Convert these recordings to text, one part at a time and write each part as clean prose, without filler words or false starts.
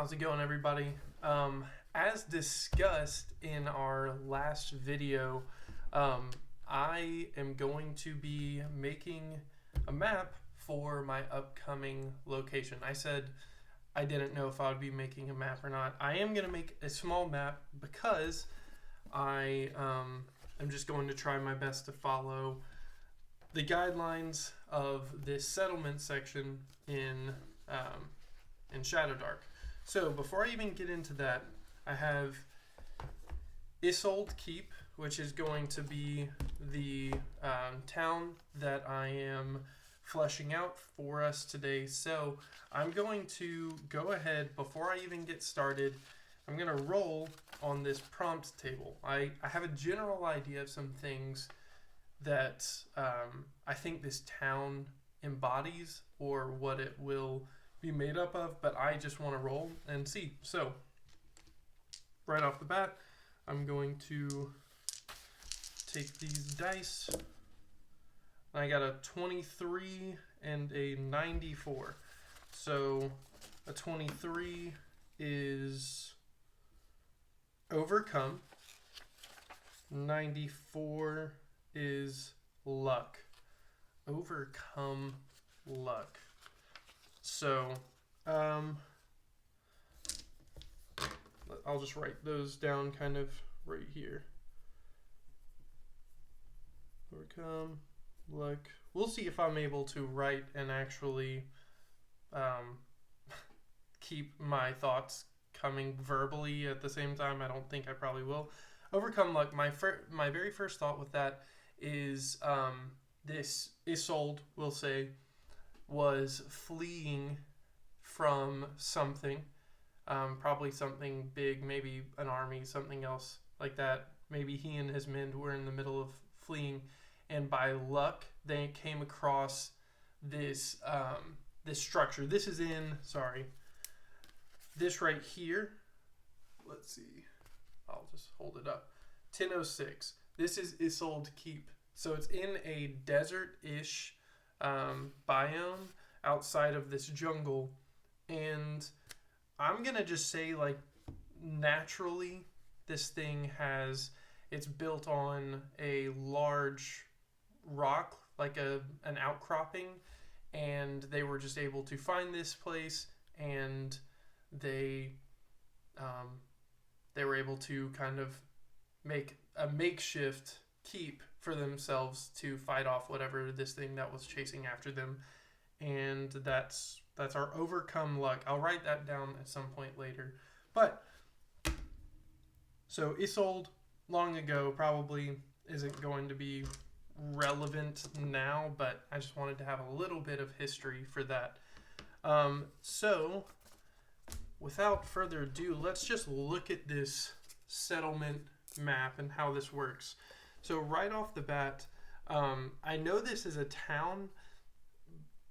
How's it going, everybody? As discussed in our last video, I am going to be making a map for my upcoming location. I said I didn't know if I would be making a map or not. I am going to make a small map because I am just going to try my best to follow the guidelines of this settlement section in Shadowdark. So before I even get into that, I have Isolde Keep, which is going to be the town that I am fleshing out for us today. So I'm going to go ahead, before I even get started, I'm going to roll on this prompt table. I have a general idea of some things that I think this town embodies or what it will be made up of, but I just want to roll and see. So right off the bat, I'm going to take these dice. I got a 23 and a 94. So a 23 is overcome. 94 is luck. Overcome luck. So, I'll just write those down kind of right here. Overcome luck. We'll see if I'm able to write and actually keep my thoughts coming verbally at the same time. I don't think I probably will. Overcome luck. My very first thought with that is this Isolde, we'll say, was fleeing from something, probably something big, maybe an army, something else like that. Maybe he and his men were in the middle of fleeing, and by luck, they came across this this structure. This is this right here. Let's see. I'll just hold it up. 1006. This is Isolde Keep. So it's in a desert-ish biome outside of this jungle, and I'm gonna just say, like, naturally this thing it's built on a large rock, like an outcropping, and they were just able to find this place, and they were able to kind of make a makeshift keep for themselves to fight off whatever this thing that was chasing after them. And that's our overcome luck. I'll write that down at some point later. But so Isolde, long ago, probably isn't going to be relevant now, but I just wanted to have a little bit of history for that. So without further ado, let's just look at this settlement map and how this works. So right off the bat, I know this is a town,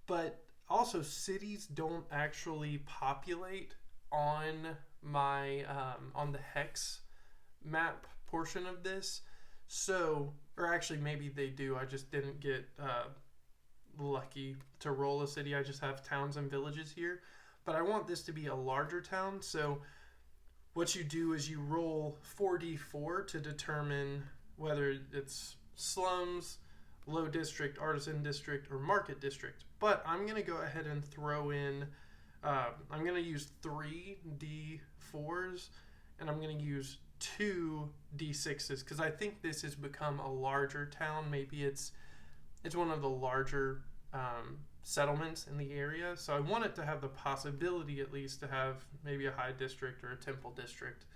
but also cities don't actually populate on my on the hex map portion of this. So, or actually maybe they do. I just didn't get lucky to roll a city. I just have towns and villages here. But I want this to be a larger town. So what you do is you roll 4d4 to determine whether it's slums, low district, artisan district, or market district. But I'm going to go ahead and throw in, I'm going to use 3 d4s, and I'm going to use 2 d6s, because I think this has become a larger town. Maybe it's one of the larger settlements in the area. So I want it to have the possibility, at least, to have maybe a high district or a temple district.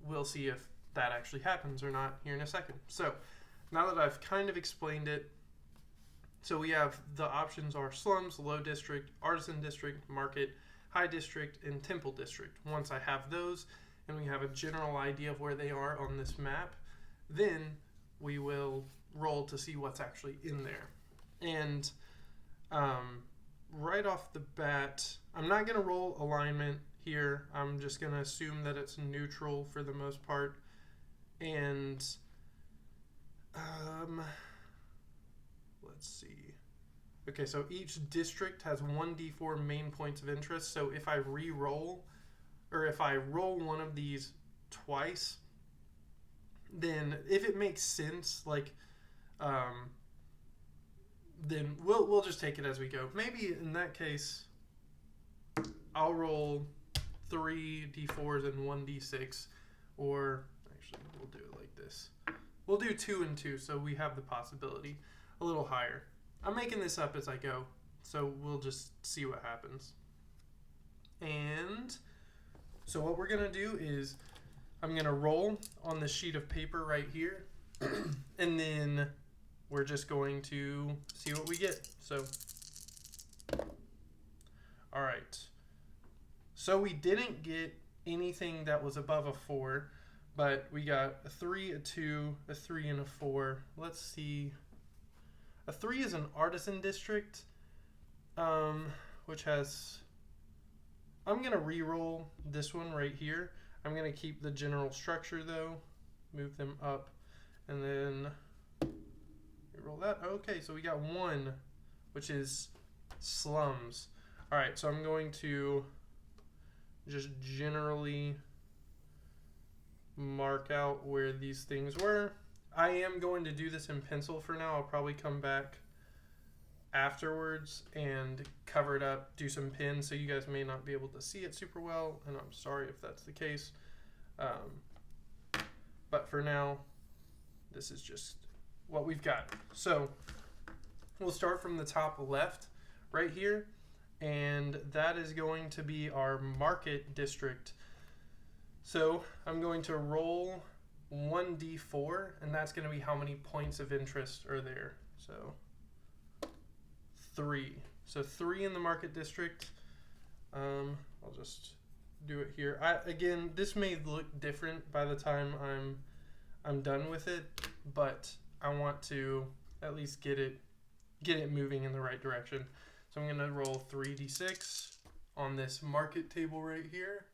We'll see if that actually happens or not here in a second. So now that I've kind of explained it, so we have the options are slums, low district, artisan district, market, high district, and temple district. Once I have those and we have a general idea of where they are on this map, then we will roll to see what's actually in there. And right off the bat, I'm not going to roll alignment here. I'm just going to assume that it's neutral for the most part. And let's see. Okay, so each district has 1d4 main points of interest. So if I re-roll, or if I roll one of these twice, then if it makes sense, like, then we'll just take it as we go. Maybe in that case, I'll roll 3 d4s and 1 d6, or actually we'll do it like this. We'll do 2 and 2, so we have the possibility a little higher. I'm making this up as I go, so we'll just see what happens. And so what we're gonna do is I'm gonna roll on the sheet of paper right here, and then we're just going to see what we get. So, all right. So we didn't get anything that was above a 4, but we got a 3, a 2, a 3, and a 4. Let's see. A 3 is an Artisan district, which has... I'm going to re-roll this one right here. I'm going to keep the general structure, though. Move them up. And then re-roll that. Okay, so we got 1, which is Slums. All right, so I'm going to just generally mark out where these things were. I am going to do this in pencil for now. I'll probably come back afterwards and cover it up, do some pins, so you guys may not be able to see it super well, and I'm sorry if that's the case. But for now, this is just what we've got. So we'll start from the top left right here, and that is going to be our market district. So I'm going to roll 1d4, and that's going to be how many points of interest are there. So 3. So 3 in the market district. I'll just do it here. Again, this may look different by the time I'm done with it, but I want to at least get it moving in the right direction. So I'm going to roll 3d6 on this market table right here.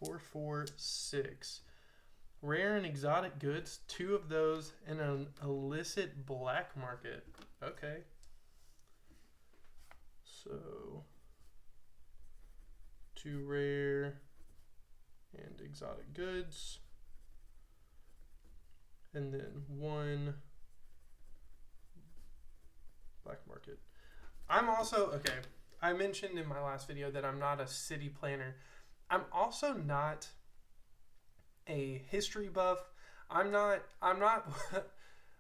4, 4, 6. Rare and exotic goods, 2 of those in an illicit black market. Okay. So 2 rare and exotic goods. And then 1 black market. I'm also, okay, I mentioned in my last video that I'm not a city planner. I'm also not a history buff. I'm not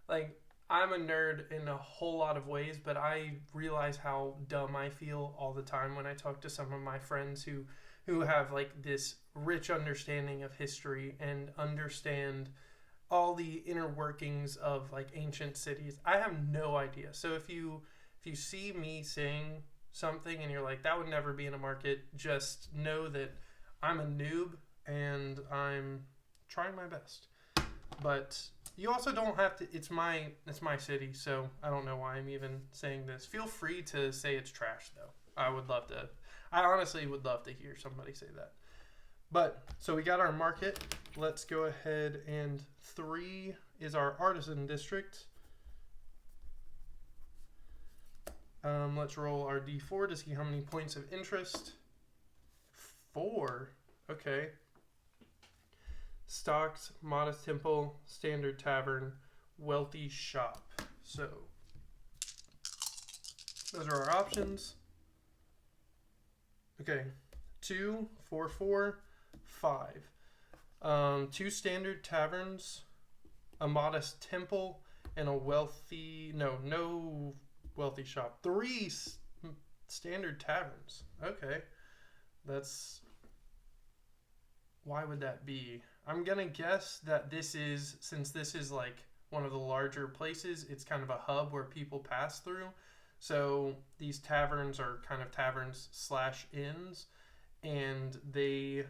like, I'm a nerd in a whole lot of ways, but I realize how dumb I feel all the time when I talk to some of my friends who have like this rich understanding of history and understand all the inner workings of like ancient cities. I have no idea. So if you see me saying something and you're like, that would never be in a market, just know that I'm a noob and I'm trying my best. But you also don't have to, it's my city, so I don't know why I'm even saying this. Feel free to say it's trash though. I honestly would love to hear somebody say that. But so we got our market. Let's go ahead, and 3 is our Artisan district. Let's roll our d4 to see how many points of interest. 4. Okay. Stocked, modest temple, standard tavern, wealthy shop. So those are our options. Okay. 2, 4, 4, 5. 2 standard taverns, a modest temple, and a wealthy, no wealthy shop. 3 standard taverns. Okay. Why would that be? I'm going to guess that since this is like one of the larger places, it's kind of a hub where people pass through. So these taverns are kind of taverns / inns, and they,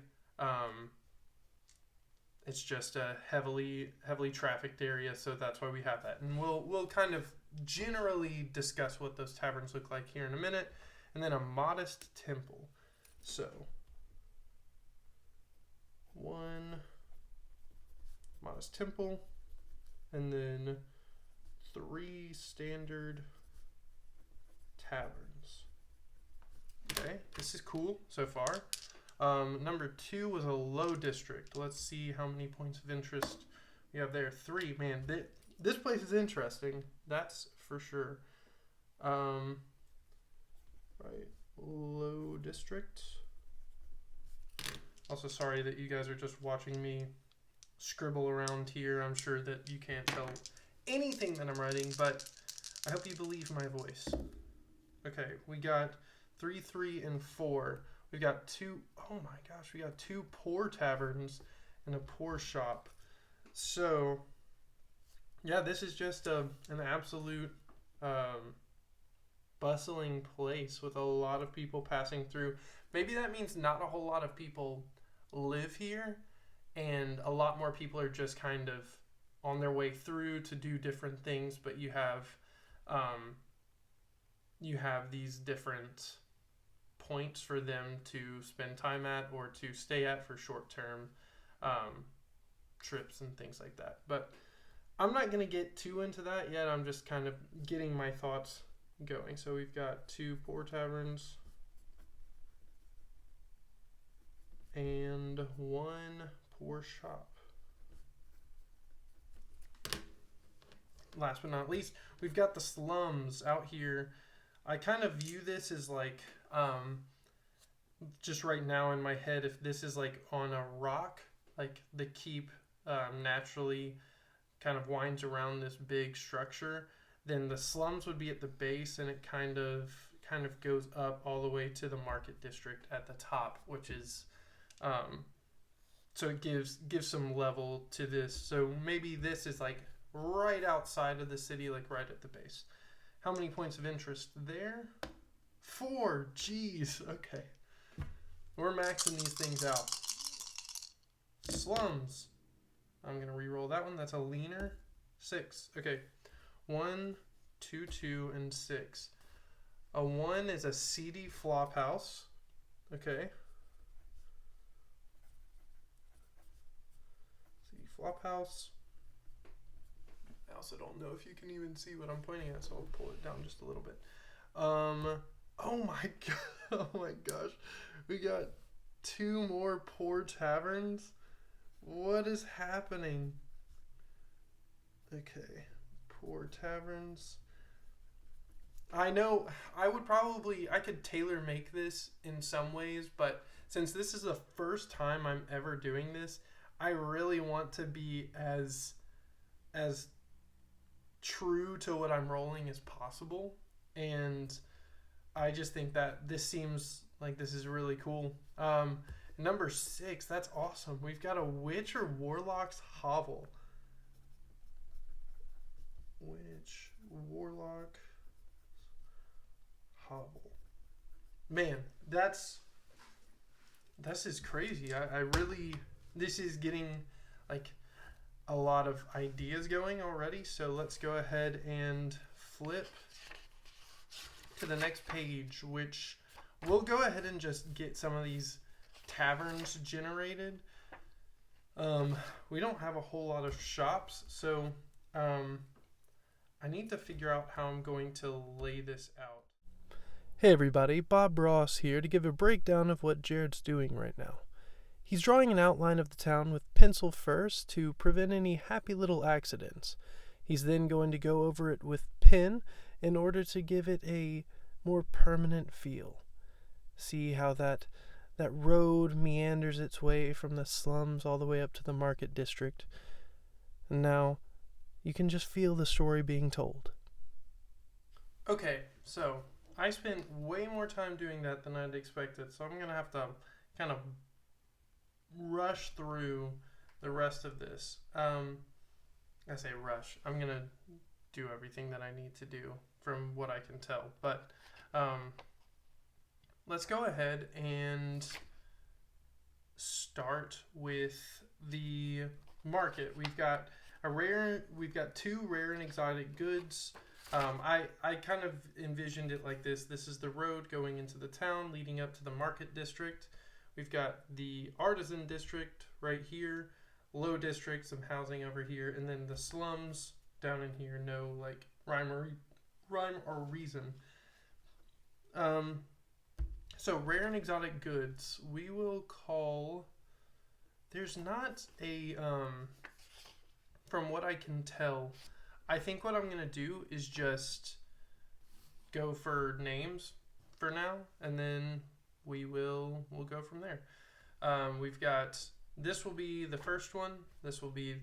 it's just a heavily trafficked area. So that's why we have that. And we'll kind of generally discuss what those taverns look like here in a minute. And then a modest temple. So 1 modest temple, and then 3 standard taverns. Okay, this is cool so far. Number 2 was a low district. Let's see how many points of interest we have there. 3. Man, this place is interesting. That's for sure. Right. Low district. Also, sorry that you guys are just watching me scribble around here. I'm sure that you can't tell anything that I'm writing, but I hope you believe my voice. Okay, we got 3, 3, and 4. We got 2. Oh my gosh, we got 2 poor taverns and a poor shop. So, yeah, this is just an absolute bustling place with a lot of people passing through. Maybe that means not a whole lot of people live here, and a lot more people are just kind of on their way through to do different things, but you have these different points for them to spend time at or to stay at for short-term trips and things like that. But I'm not going to get too into that yet. I'm just kind of getting my thoughts going. So we've got 2 poor taverns and 1 poor shop. Last but not least, we've got the slums out here. I kind of view this as like, just right now in my head, if this is like on a rock, like the keep naturally kind of winds around this big structure, then the slums would be at the base, and it kind of goes up all the way to the market district at the top, which is so it gives some level to this. So maybe this is like right outside of the city, like right at the base. How many points of interest there? 4. Jeez. Okay. We're maxing these things out. Slums. I'm going to re-roll that one. That's a leaner. 6. Okay. 1, 2, 2, and 6. A 1 is a seedy flop house. Okay. Seedy flop house. I also don't know if you can even see what I'm pointing at, so I'll pull it down just a little bit. Oh my god, oh my gosh, we got 2 more poor taverns. What is happening? Okay, poor taverns. I know I could tailor make this in some ways, but since this is the first time I'm ever doing this, I really want to be as true to what I'm rolling as possible, and I just think that this seems like this is really cool. Number 6, that's awesome. We've got a witch or warlock's hovel. Witch, warlock, hovel. Man, this is crazy. I really, this is getting like a lot of ideas going already. So let's go ahead and flip to the next page, which we'll go ahead and just get some of these taverns generated. We don't have a whole lot of shops, so I need to figure out how I'm going to lay this out. Hey everybody, Bob Ross here to give a breakdown of what Jared's doing right now. He's drawing an outline of the town with pencil first to prevent any happy little accidents. He's then going to go over it with pen in order to give it a more permanent feel. See how that road meanders its way from the slums all the way up to the market district. And now you can just feel the story being told. Okay, so I spent way more time doing that than I'd expected, so I'm going to have to kind of rush through the rest of this. I say rush. I'm going to do everything that I need to do from what I can tell. But let's go ahead and start with the market. We've got 2 rare and exotic goods. I kind of envisioned it like this. This is the road going into the town leading up to the market district. We've got the Artisan district right here, low district, some housing over here, and then the slums down in here. No like rhyme or reason. So rare and exotic goods, we will call. There's not a from what I can tell, I think what I'm gonna do is just go for names for now, and then we'll go from there. We've got this will be the first one. This will be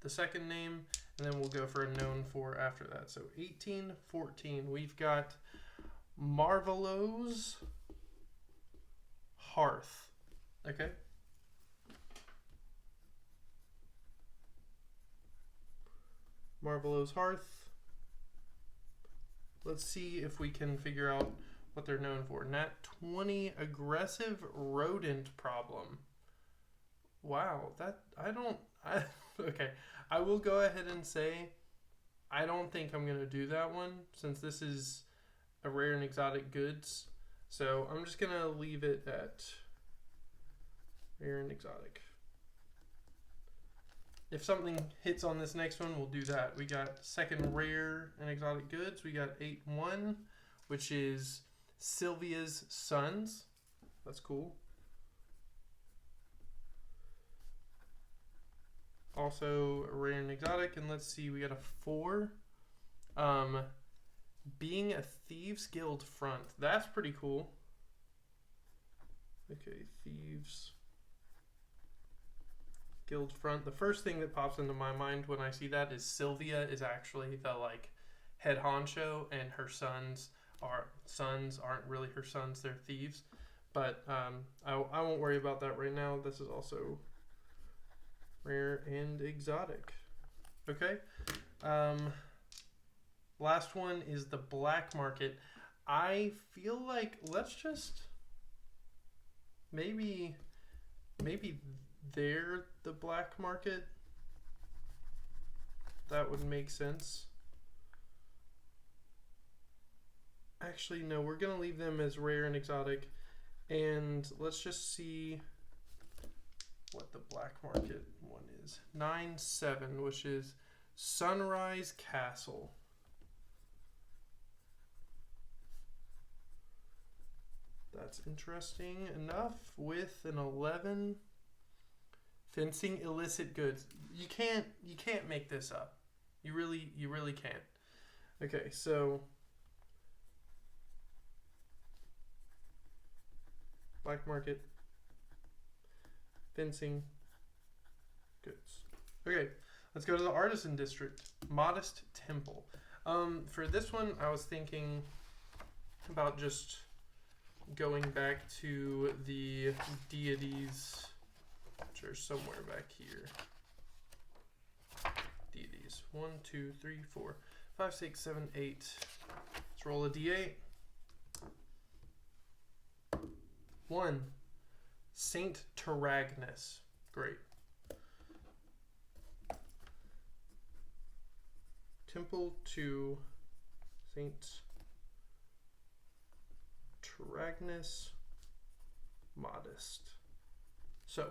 the second name, and then we'll go for a known for after that. So 1814, we've got Marvelo's Hearth. Okay. Marvelo's Hearth. Let's see if we can figure out what they're known for. Nat 20, aggressive rodent problem. Wow, okay. I will go ahead and say I don't think I'm going to do that one since this is a rare and exotic goods. So I'm just going to leave it at rare and exotic. If something hits on this next one, we'll do that. We got second rare and exotic goods. We got 8-1, which is Sylvia's Sons. That's cool. Also rare and exotic. And let's see, we got a 4. Being a Thieves Guild front. That's pretty cool. Okay, Thieves Guild front. The first thing that pops into my mind when I see that is Sylvia is actually the head honcho, and her sons aren't really her sons, they're thieves. But I won't worry about that right now. This is also rare and exotic. Okay. Last one is the black market. I feel like let's just maybe they're the black market. That would make sense. Actually, no, we're going to leave them as rare and exotic. And let's just see what the black market one is. 9-7, which is Sunrise Castle. That's interesting enough. With an 11, fencing illicit goods. You can't make this up. You really can't. Okay, so black market, fencing goods. Okay, let's go to the Artisan district. Modest Temple. For this one, I was thinking about just going back to the deities, which are somewhere back here. Deities. 1, 2, 3, 4, 5, 6, 7, 8. Let's roll a d8. 1. Saint Taragnus. Great. Temple to Saint Taragnus, modest. So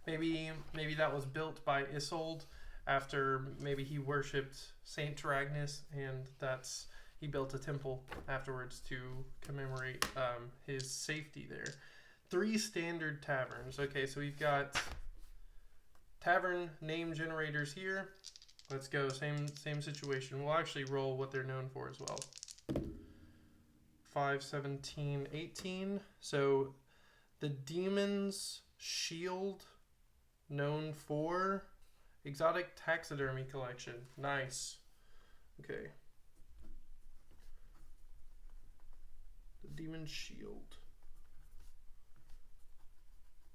maybe that was built by Isolde after maybe he worshipped Saint Taragnus, and he built a temple afterwards to commemorate his safety there. 3 standard taverns. Okay, so we've got tavern name generators here. Let's go. Same situation. We'll actually roll what they're known for as well. 5, 17, 18. So the Demon's Shield, known for exotic taxidermy collection. Nice. Okay. The Demon's Shield.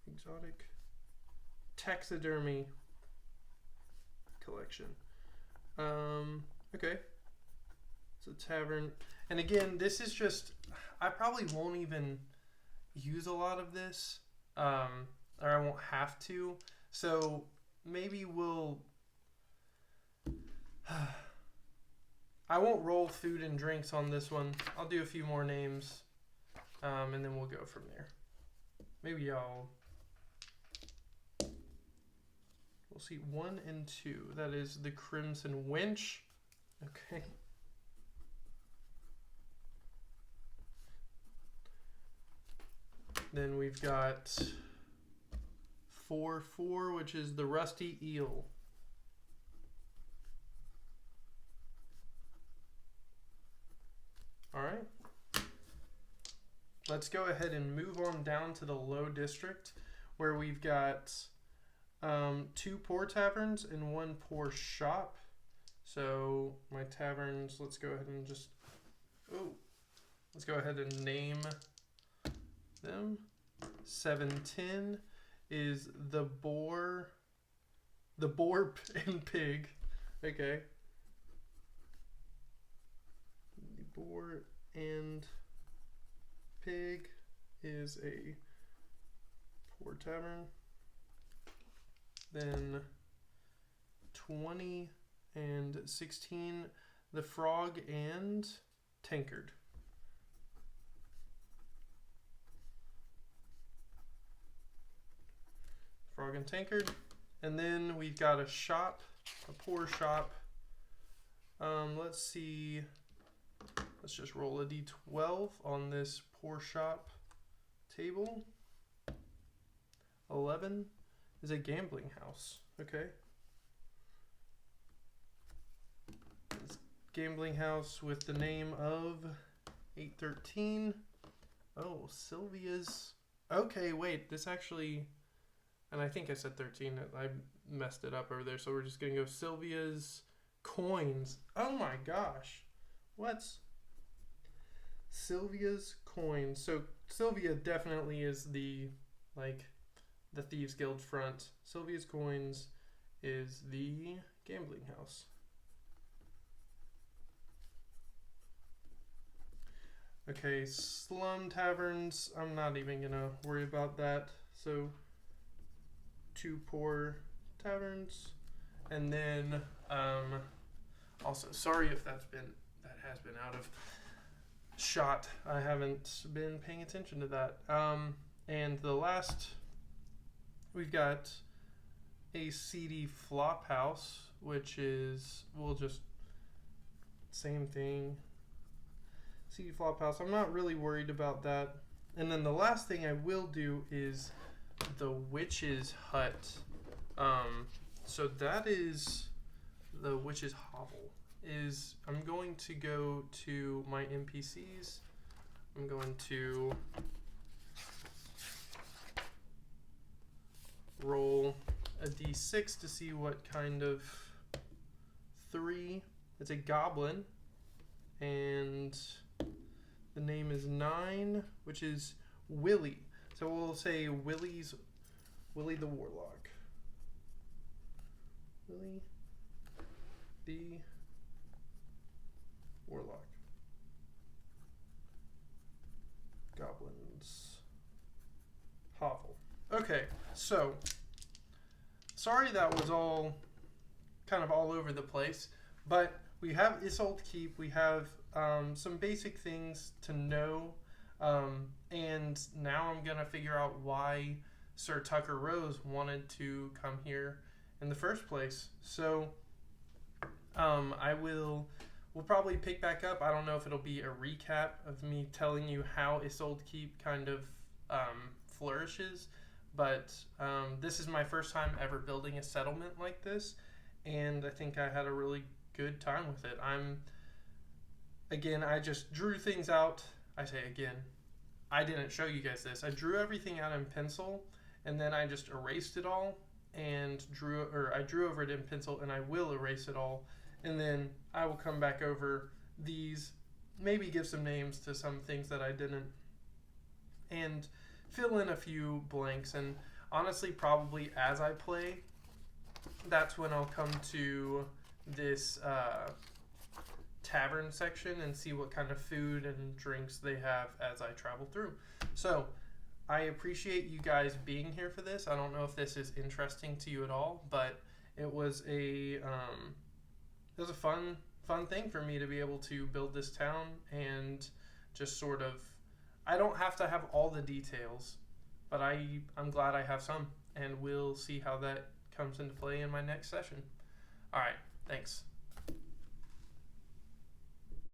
Exotic taxidermy collection. Okay. It's a tavern. And again, this is just, I probably won't even use a lot of this, or I won't have to. So maybe I won't roll food and drinks on this one. I'll do a few more names, and then we'll go from there. Maybe we'll see 1 and 2. That is the Crimson Wench. Okay. Then we've got 4-4, which is the Rusty Eel. All right. Let's go ahead and move on down to the low district, where we've got 2 poor taverns and 1 poor shop. So my taverns, let's go ahead and name them. 710 is the boar and pig. Okay. The boar and pig is a poor tavern. Then 20 and 16, the frog and tankard. Frog and tankard. And then we've got a shop, a poor shop. Let's see. Let's just roll a d12 on this poor shop table. 11 is a gambling house. Okay. This gambling house with the name of 813. Oh, Sylvia's. Okay, wait. This actually. And I think I said 13. I messed it up over there. So we're just going to go Sylvia's Coins. Oh my gosh. What's Sylvia's Coins? So Sylvia definitely is the Thieves Guild front. Sylvia's Coins is the gambling house. Okay, slum taverns. I'm not even going to worry about that. So 2 poor taverns, and then also sorry if that has been out of shot. I haven't been paying attention to that. And the last, we've got a seedy flop house, which is, we'll just same thing, seedy flop house. I'm not really worried about that. And then the last thing I will do is the witch's hut. So that is the witch's hovel. I'm going to go to my NPCs. I'm going to roll a d6 to see what kind of 3. It's a goblin, and the name is 9, which is Willie. So we'll say Willie the Warlock. Willie the Warlock. Goblins hovel. Okay, so sorry that was all kind of all over the place, but we have Isolde Keep. We have some basic things to know. And now I'm going to figure out why Sir Tucker Rose wanted to come here in the first place. So we'll probably pick back up. I don't know if it'll be a recap of me telling you how Isolde Keep kind of flourishes, but this is my first time ever building a settlement like this, and I think I had a really good time with it. I just drew things out. I say again, I didn't show you guys this. I drew everything out in pencil, and then I just erased it all and I drew over it in pencil, and I will erase it all, and then I will come back over these, maybe give some names to some things that I didn't, and fill in a few blanks. And honestly, probably as I play, that's when I'll come to this tavern section and see what kind of food and drinks they have as I travel through. So I appreciate you guys being here for this. I don't know if this is interesting to you at all, but it was a fun thing for me to be able to build this town and just sort of, I don't have to have all the details, but I'm glad I have some, and we'll see how that comes into play in my next session. All right, thanks.